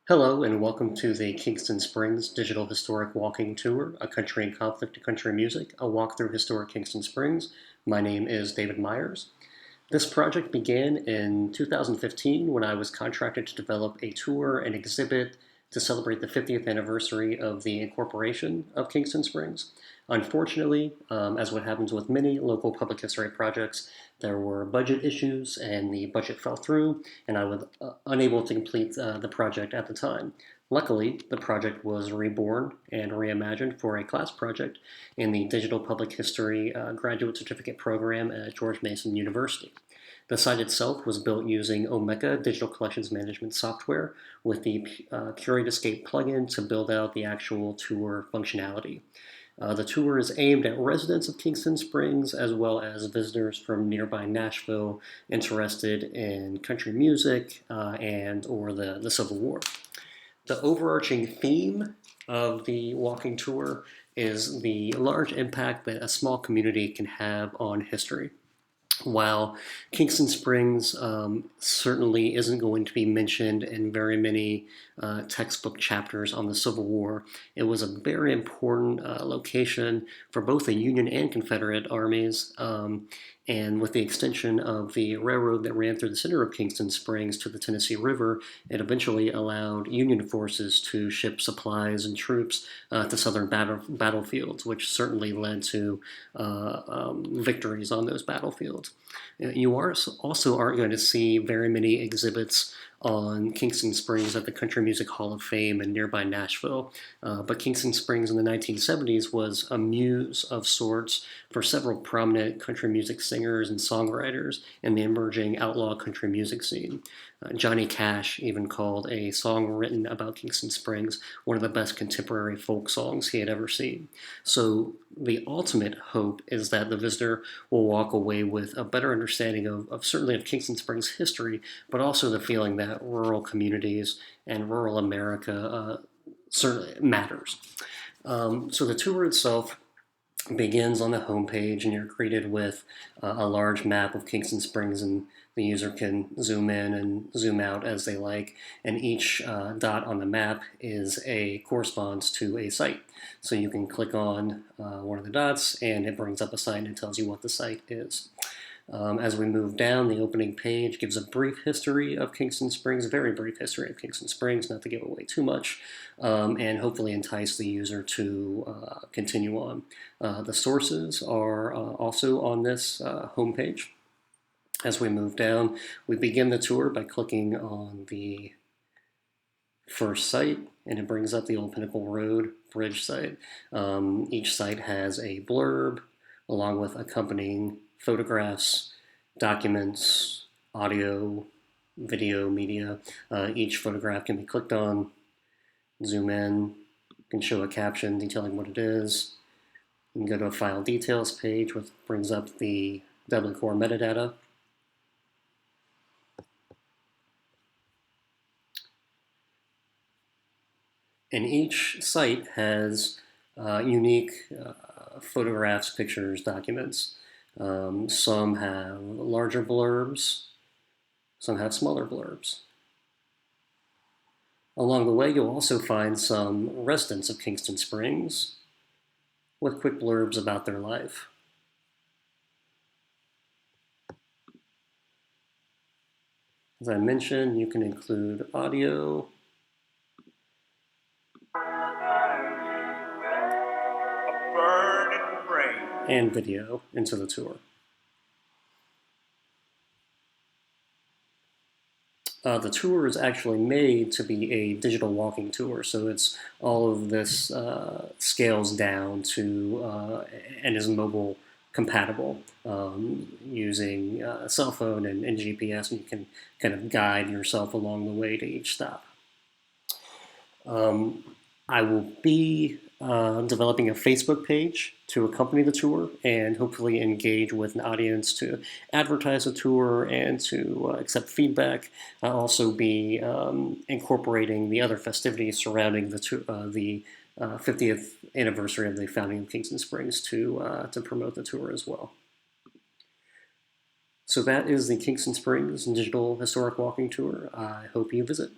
Hello and welcome to the Kingston Springs Digital Historic Walking Tour, a country in conflict to country music, a walk through historic Kingston Springs. My name is David Myers. This project began in 2015 when I was contracted to develop a tour and exhibit to celebrate the 50th anniversary of the incorporation of Kingston Springs. Unfortunately, as what happens with many local public history projects, there were budget issues and the budget fell through, and I was unable to complete the project at the time. Luckily, the project was reborn and reimagined for a class project in the Digital Public History Graduate Certificate Program at George Mason University. The site itself was built using Omeka digital collections management software with the Curate Escape plugin to build out the actual tour functionality. The tour is aimed at residents of Kingston Springs as well as visitors from nearby Nashville interested in country music and or the Civil War. The overarching theme of the walking tour is the large impact that a small community can have on history. While Kingston Springs certainly isn't going to be mentioned in very many textbook chapters on the Civil War, it was a very important location for both the Union and Confederate armies. And with the extension of the railroad that ran through the center of Kingston Springs to the Tennessee River, it eventually allowed Union forces to ship supplies and troops to southern battlefields, which certainly led to victories on those battlefields. You also aren't going to see very many exhibits on Kingston Springs at the Country Music Hall of Fame in nearby Nashville, but Kingston Springs in the 1970s was a muse of sorts for several prominent country music singers and songwriters in the emerging outlaw country music scene. Johnny Cash even called a song written about Kingston Springs one of the best contemporary folk songs he had ever seen. So the ultimate hope is that the visitor will walk away with a better understanding of certainly of Kingston Springs history, but also the feeling that rural communities and rural America certainly matters. So the tour itself begins on the homepage, and you're greeted with a large map of Kingston Springs, and the user can zoom in and zoom out as they like. And each dot on the map corresponds to a site. So you can click on one of the dots, and it brings up a site and tells you what the site is. As we move down, the opening page gives a brief history of Kingston Springs, a very brief history of Kingston Springs, not to give away too much, and hopefully entice the user to continue on. The sources are also on this homepage. As we move down, we begin the tour by clicking on the first site, and it brings up the Old Pinnacle Road Bridge site. Each site has a blurb along with accompanying photographs, documents, audio, video, media. Each photograph can be clicked on, zoom in, can show a caption detailing what it is. You can go to a file details page, which brings up the Dublin Core metadata. And each site has unique photographs, pictures, documents. Some have larger blurbs, some have smaller blurbs. Along the way, you'll also find some residents of Kingston Springs with quick blurbs about their life. As I mentioned, you can include audio, and video into the tour. The tour is actually made to be a digital walking tour, so it's all of this scales down to and is mobile compatible using a cell phone and GPS, and you can kind of guide yourself along the way to each stop. I will be developing a Facebook page to accompany the tour and hopefully engage with an audience to advertise the tour and to accept feedback. I'll also be incorporating the other festivities surrounding the 50th anniversary of the founding of Kingston Springs to promote the tour as well. So that is the Kingston Springs Digital Historic Walking Tour. I hope you visit.